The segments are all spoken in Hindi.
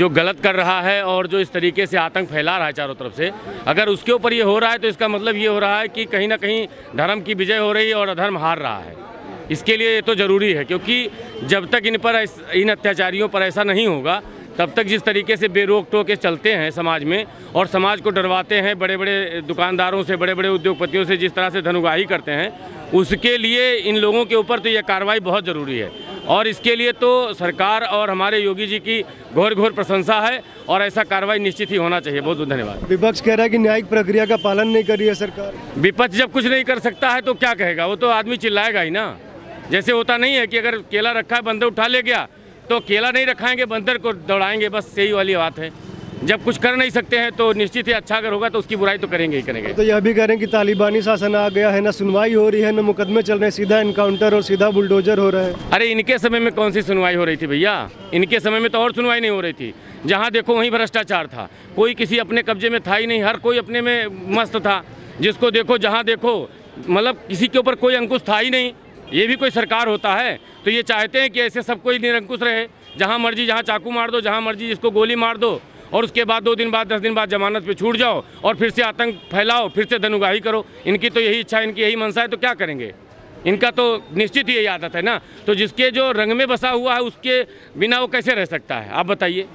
जो गलत कर रहा है और जो इस तरीके से आतंक फैला रहा है चारों तरफ से, अगर उसके ऊपर ये हो रहा है तो इसका मतलब ये हो रहा है कि कहीं ना कहीं धर्म की विजय हो रही है और अधर्म हार रहा है। इसके लिए ये तो ज़रूरी है, क्योंकि जब तक इन अत्याचारियों पर ऐसा नहीं होगा तब तक जिस तरीके से बेरोक टोके चलते हैं समाज में और समाज को डरवाते हैं, बड़े बड़े दुकानदारों से, बड़े बड़े उद्योगपतियों से जिस तरह से धनुगाही करते हैं, उसके लिए इन लोगों के ऊपर तो यह कार्रवाई बहुत ज़रूरी है। और इसके लिए तो सरकार और हमारे योगी जी की घोर घोर प्रशंसा है और ऐसा कार्रवाई निश्चित ही होना चाहिए। बहुत बहुत धन्यवाद। विपक्ष कह रहा है कि न्यायिक प्रक्रिया का पालन नहीं कर रही है सरकार। विपक्ष जब कुछ नहीं कर सकता है तो क्या कहेगा, वो तो आदमी चिल्लाएगा ही ना। जैसे होता नहीं है कि अगर केला रखा है बंदर उठा ले गया तो केला नहीं रखाएंगे, बंदर को दौड़ाएंगे, बस यही वाली बात है। जब कुछ कर नहीं सकते हैं तो निश्चित ही अच्छा अगर होगा तो उसकी बुराई तो करेंगे ही करेंगे। तो यह भी कह रहे हैं कि तालिबानी शासन आ गया है, ना सुनवाई हो रही है, ना मुकदमे चल रहे हैं, सीधा इनकाउंटर और सीधा बुलडोजर हो रहा है। अरे इनके समय में कौन सी सुनवाई हो रही थी भैया, इनके समय में तो और सुनवाई नहीं हो रही थी। जहाँ देखो वहीं भ्रष्टाचार था, कोई किसी अपने कब्जे में था ही नहीं, हर कोई अपने में मस्त था। जिसको देखो जहाँ देखो मतलब किसी के ऊपर कोई अंकुश था ही नहीं। ये भी कोई सरकार होता है तो ये चाहते हैं कि ऐसे सब कोई निरंकुश रहे, जहाँ मर्जी जहाँ चाकू मार दो, जहाँ मर्जी जिसको गोली मार दो और उसके बाद 2 दिन बाद 10 दिन बाद जमानत पे छूट जाओ और फिर से आतंक फैलाओ, फिर से धनुगाही करो। इनकी तो यही इच्छा, इनकी यही मनसा है, तो क्या करेंगे। इनका तो निश्चित ही यही आदत है ना। तो जिसके जो रंग में बसा हुआ है उसके बिना वो कैसे रह सकता है, आप बताइए।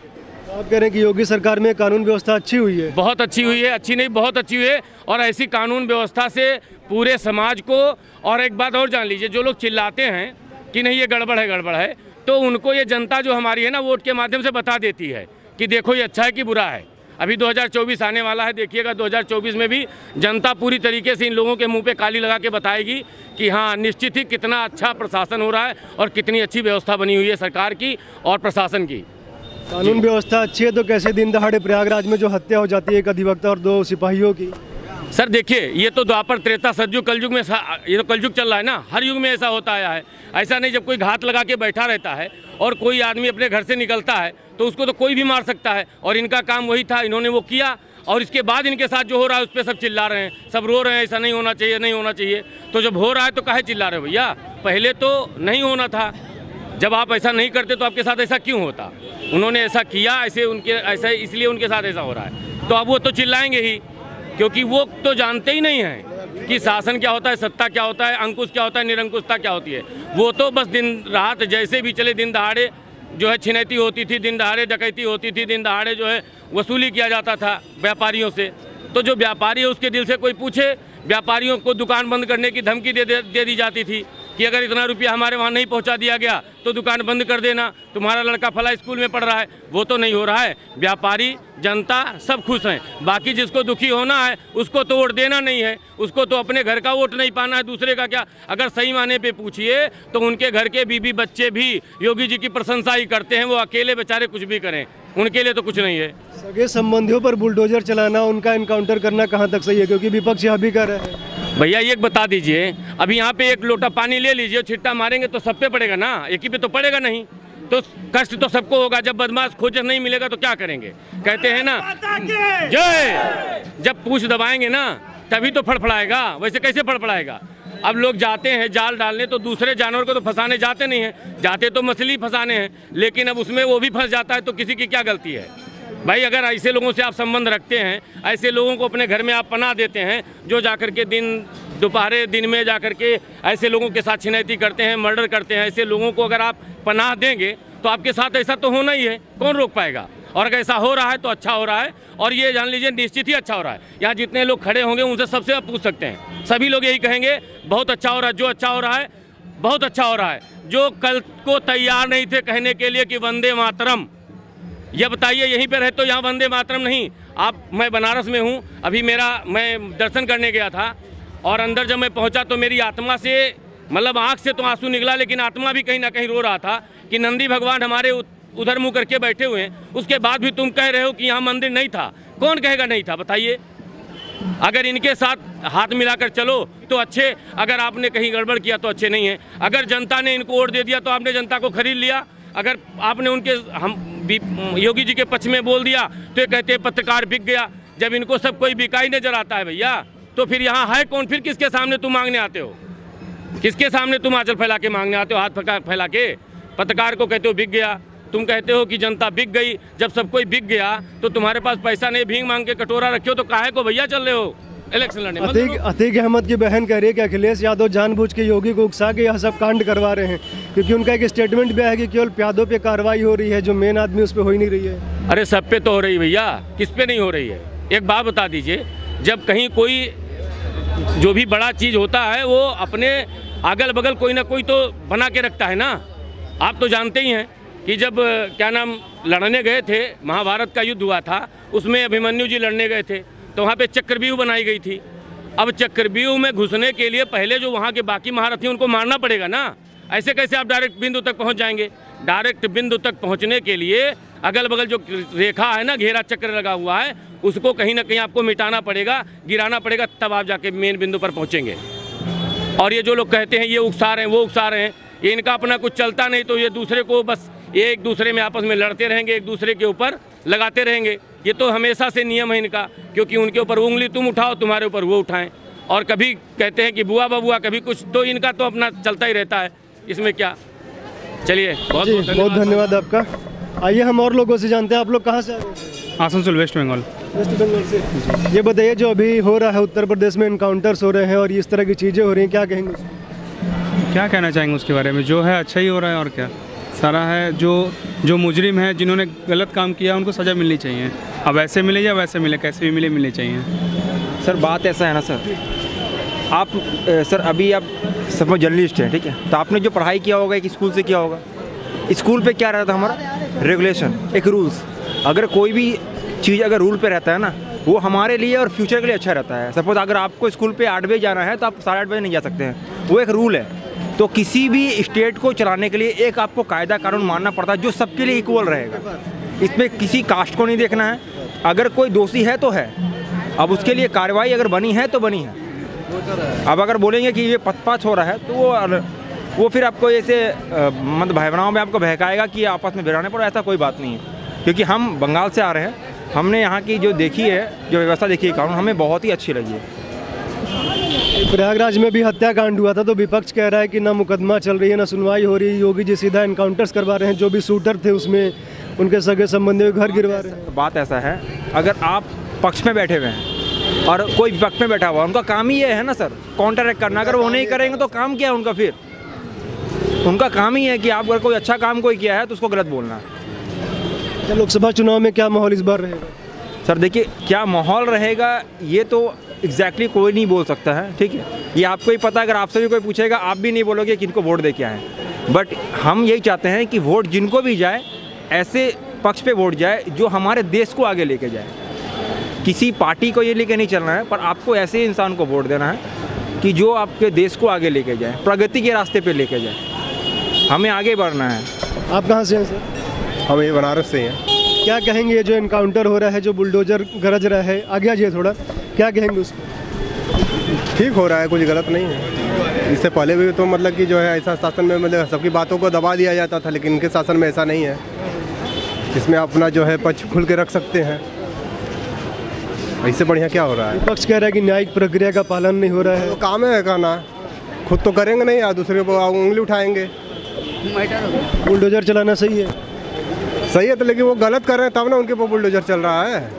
आप कह रहे हैं कि योगी सरकार में कानून व्यवस्था अच्छी हुई है। बहुत अच्छी हुई है, अच्छी नहीं बहुत अच्छी हुई है। और ऐसी कानून व्यवस्था से पूरे समाज को, और एक बात और जान लीजिए, जो लोग चिल्लाते हैं कि नहीं ये गड़बड़ है, तो उनको ये जनता जो हमारी है ना वोट के माध्यम से बता देती है कि देखो ये अच्छा है कि बुरा है। अभी 2024 आने वाला है, देखिएगा 2024 में भी जनता पूरी तरीके से इन लोगों के मुंह पे काली लगा के बताएगी कि हाँ निश्चित ही कितना अच्छा प्रशासन हो रहा है और कितनी अच्छी व्यवस्था बनी हुई है सरकार की और प्रशासन की। कानून व्यवस्था अच्छी है तो कैसे दिन दहाड़े प्रयागराज में जो हत्या हो जाती है एक अधिवक्ता और 2 सिपाहियों की। सर देखिए, ये तो द्वापर त्रेता सतयुग कलयुग में, ये तो कलयुग चल रहा है ना, हर युग में ऐसा होता आया है। ऐसा नहीं जब कोई घात लगा के बैठा रहता है और कोई आदमी अपने घर से निकलता है तो उसको तो कोई भी मार सकता है। और इनका काम वही था, इन्होंने वो किया और इसके बाद इनके साथ जो हो रहा है उस पर सब चिल्ला रहे हैं, सब रो रहे हैं, ऐसा नहीं होना चाहिए, नहीं होना चाहिए। तो जब हो रहा है तो काहे चिल्ला रहे हो भैया, पहले तो नहीं होना था। जब आप ऐसा नहीं करते तो आपके साथ ऐसा क्यों होता। उन्होंने ऐसा किया, ऐसा इसलिए उनके साथ ऐसा हो रहा है। तो अब वो तो चिल्लाएंगे ही, क्योंकि वो तो जानते ही नहीं हैं कि शासन क्या होता है, सत्ता क्या होता है, अंकुश क्या होता है, निरंकुशता क्या होती है। वो तो बस दिन रात जैसे भी चले, दिन दहाड़े जो है छिनैती होती थी, दिन दहाड़े डकैती होती थी, दिन दहाड़े जो है वसूली किया जाता था व्यापारियों से। तो जो व्यापारी है उसके दिल से कोई पूछे, व्यापारियों को दुकान बंद करने की धमकी दे दी जाती थी कि अगर इतना रुपया हमारे वहाँ नहीं पहुँचा दिया गया तो दुकान बंद कर देना, तुम्हारा लड़का फला स्कूल में पढ़ रहा है। वो तो नहीं हो रहा है, व्यापारी जनता सब खुश हैं। बाकी जिसको दुखी होना है उसको तो वोट देना नहीं है, उसको तो अपने घर का वोट नहीं पाना है, दूसरे का क्या। अगर सही माने पे पूछिए तो उनके घर के बीबी बच्चे भी योगी जी की प्रशंसा ही करते हैं। वो अकेले बेचारे कुछ भी करें, उनके लिए तो कुछ नहीं है। सगे संबंधियों पर बुलडोजर चलाना, उनका इनकाउंटर करना कहाँ तक सही है, क्योंकि विपक्ष यह भी कर रहे हैं। भैया ये बता दीजिए, अभी यहाँ पे एक लोटा पानी ले लीजिए, छिट्टा मारेंगे तो सब पे पड़ेगा ना, एक ही पे तो पड़ेगा नहीं। तो कष्ट तो सबको होगा। जब बदमाश खोज नहीं मिलेगा तो क्या करेंगे। कहते हैं ना जय, जब पूछ दबाएंगे ना तभी तो फड़फड़ाएगा, वैसे कैसे फड़फड़ाएगा। अब लोग जाते हैं जाल डालने तो दूसरे जानवर को तो फंसाने जाते नहीं हैं, जाते तो मछली फंसाने हैं, लेकिन अब उसमें वो भी फंस जाता है तो किसी की क्या गलती है भाई। अगर ऐसे लोगों से आप संबंध रखते हैं, ऐसे लोगों को अपने घर में आप पनाह देते हैं, जो जाकर के दोपहरे दिन में जाकर के ऐसे लोगों के साथ छिनैती करते हैं, मर्डर करते हैं, ऐसे लोगों को अगर आप पनाह देंगे तो आपके साथ ऐसा तो होना ही है, कौन रोक पाएगा। और अगर ऐसा हो रहा है तो अच्छा हो रहा है, और ये जान लीजिए निश्चित ही अच्छा हो रहा है। यहाँ जितने लोग खड़े होंगे उनसे सबसे आप पूछ सकते हैं, सभी लोग यही कहेंगे बहुत अच्छा हो रहा है। जो अच्छा हो रहा है बहुत अच्छा हो रहा है। जो कल को तैयार नहीं थे कहने के लिए कि वंदे मातरम, ये बताइए यहीं पे रहे तो यहाँ वंदे मातरम नहीं। मैं बनारस में हूँ, अभी मैं दर्शन करने गया था और अंदर जब मैं पहुँचा तो मेरी आत्मा से, मतलब आँख से तो आंसू निकला, लेकिन आत्मा भी कहीं ना कहीं रो रहा था कि नंदी भगवान हमारे उधर मुँह करके बैठे हुए हैं, उसके बाद भी तुम कह रहे हो कि यहाँ मंदिर नहीं था। कौन कहेगा नहीं था, बताइए। अगर इनके साथ हाथ मिलाकर चलो तो अच्छे, अगर आपने कहीं गड़बड़ किया तो अच्छे नहीं है। अगर जनता ने इनको वोट दे दिया तो आपने जनता को खरीद लिया, अगर आपने उनके योगी जी के पक्ष में बोल दिया तो ये कहते हैं पत्रकार बिक गया। जब इनको सब कोई बिकाई नजर आता है भैया, तो फिर यहाँ है कौन, फिर किसके सामने तुम मांगने आते हो, किसके सामने तुम आंचल फैला के मांगने आते हो, हाथ फैला के। पत्रकार को कहते हो बिक गया, तुम कहते हो कि जनता बिक गई, जब सब कोई बिक गया तो तुम्हारे पास पैसा नहीं, भीख मांग के कटोरा रखे हो, तो काहे को भैया चल रहे हो इलेक्शन लड़ने? अतीक अहमद की बहन कह रही है कि अखिलेश यादव जानबूझ के योगी को उकसा के यह सब कांड करवा रहे हैं, क्योंकि उनका एक स्टेटमेंट भी है कि केवल प्यादों पे कार्रवाई हो रही है, जो मेन आदमी उस पर हो ही नहीं रही है। अरे सब पे तो हो रही भैया, किस पे नहीं हो रही है? एक बात बता दीजिए, जब कहीं कोई जो भी बड़ा चीज़ होता है वो अपने अगल बगल कोई ना कोई तो बना के रखता है ना। आप तो जानते ही हैं कि जब क्या नाम लड़ने गए थे, महाभारत का युद्ध हुआ था, उसमें अभिमन्यु जी लड़ने गए थे, तो वहाँ पे चक्रव्यूह बनाई गई थी। अब चक्रव्यूह में घुसने के लिए पहले जो वहाँ के बाकी महारथी उनको मारना पड़ेगा ना। ऐसे कैसे आप डायरेक्ट बिंदु तक पहुँच जाएंगे? डायरेक्ट बिंदु तक पहुँचने के लिए अगल बगल जो रेखा है ना, घेरा चक्र लगा हुआ है, उसको कहीं ना कहीं आपको मिटाना पड़ेगा, गिराना पड़ेगा, तब आप जाके मेन बिंदु पर पहुँचेंगे। और ये जो लोग कहते हैं ये उकसा रहे हैं, वो उकसा रहे हैं, ये इनका अपना कुछ चलता नहीं, तो ये दूसरे को बस एक दूसरे में आपस में लड़ते रहेंगे, एक दूसरे के ऊपर लगाते रहेंगे। ये तो हमेशा से नियम है इनका, क्योंकि उनके ऊपर उंगली तुम उठाओ, तुम्हारे ऊपर वो उठाएं। और कभी कहते हैं कि बुआ बबुआ, कभी कुछ, तो इनका तो अपना चलता ही रहता है, इसमें क्या। चलिए, बहुत धन्यवाद आपका। आइए हम और लोगों से जानते हैं, आप लोग कहाँ से आ रहे हैं? आसनसोल, वेस्ट बंगाल। वेस्ट बंगाल से। ये बताइए, जो अभी हो रहा है उत्तर प्रदेश में, इनकाउंटर्स हो रहे हैं और इस तरह की चीज़ें हो रही हैं, क्या कहेंगे? क्या कहना चाहेंगे उसके बारे में? जो है अच्छा ही हो रहा है, और क्या सारा है। जो मुजरिम है, जिन्होंने गलत काम किया, उनको सज़ा मिलनी चाहिए। अब ऐसे मिले या वैसे मिले, कैसे भी मिलनी चाहिए। सर बात ऐसा है ना सर, आप सर अभी आप सब जर्नलिस्ट हैं, ठीक है, तो आपने जो पढ़ाई किया होगा एक स्कूल से किया होगा। स्कूल पे क्या रहता है हमारा? रेगुलेशन, एक रूल्स। अगर कोई भी चीज़ अगर रूल पे रहता है ना, वो हमारे लिए और फ्यूचर के लिए अच्छा रहता है। सपोज अगर आपको स्कूल पे 8 बजे जाना है तो आप 8:30 बजे नहीं जा सकते हैं, वो एक रूल है। तो किसी भी स्टेट को चलाने के लिए एक आपको कायदा कानून मानना पड़ता है, जो सबके लिए इक्वल रहेगा। इसमें किसी कास्ट को नहीं देखना है, अगर कोई दोषी है तो है, अब उसके लिए कार्रवाई अगर बनी है तो बनी है। अब अगर बोलेंगे कि ये पथपाथ हो रहा है तो वो फिर आपको ऐसे मतलब भावनाओं में आपको बहकाएगा कि आपस में भिड़ाने पड़ो, ऐसा कोई बात नहीं है। क्योंकि हम बंगाल से आ रहे हैं, हमने यहाँ की जो देखी है, जो व्यवस्था देखी है कानून, हमें बहुत ही अच्छी लगी है। प्रयागराज में भी हत्याकांड हुआ था, तो विपक्ष कह रहा है कि ना मुकदमा चल रही है, ना सुनवाई हो रही है, योगी जी सीधा इनकाउंटर्स करवा रहे हैं, जो भी शूटर थे उसमें उनके सगे संबंधियों के घर गिरवा रहे हैं। बात ऐसा है, अगर आप पक्ष में बैठे हुए हैं और कोई विपक्ष में बैठा हुआ, उनका काम ही ये है ना सर, काउंटर अटैक करना। अगर वो नहीं करेंगे तो काम क्या है उनका? फिर उनका काम ही है कि आप अगर कोई अच्छा काम कोई किया है तो उसको गलत बोलना। लोकसभा चुनाव में क्या माहौल इस बार रहेगा? सर देखिए, क्या माहौल रहेगा ये तो एग्जैक्टली कोई नहीं बोल सकता है, ठीक है, ये आपको ही पता है। अगर आपसे भी कोई पूछेगा, आप भी नहीं बोलोगे किनको वोट दे के आए। बट हम यही चाहते हैं कि वोट जिनको भी जाए, ऐसे पक्ष पे वोट जाए जो हमारे देश को आगे लेके जाए। किसी पार्टी को ये लेके नहीं चलना है, पर आपको ऐसे इंसान को वोट देना है कि जो आपके देश को आगे लेके जाए, प्रगति के रास्ते पे लेके जाए। हमें आगे बढ़ना है। आप कहाँ से हैं सर? हम ये बनारस से हैं। क्या कहेंगे, ये जो इनकाउंटर हो रहा है, जो बुलडोजर गरज रहा है, आगे आ जाइए थोड़ा, क्या कहेंगे उस पर? ठीक हो रहा है, कुछ गलत नहीं है। इससे पहले भी तो मतलब कि जो है ऐसा शासन में मतलब सबकी बातों को दबा दिया जाता था, लेकिन इनके शासन में ऐसा नहीं है। इसमें अपना जो है पक्ष खुल के रख सकते हैं। इससे बढ़िया क्या हो रहा है? विपक्ष कह रहा है कि न्यायिक प्रक्रिया का पालन नहीं हो रहा है। तो काम है कहना, खुद तो करेंगे नहीं या दूसरे को उंगली उठाएंगे। बुलडोजर चलाना सही है? सही है तो, लेकिन वो गलत कर रहे हैं तब ना उनके ऊपर बुलडोजर चल रहा है।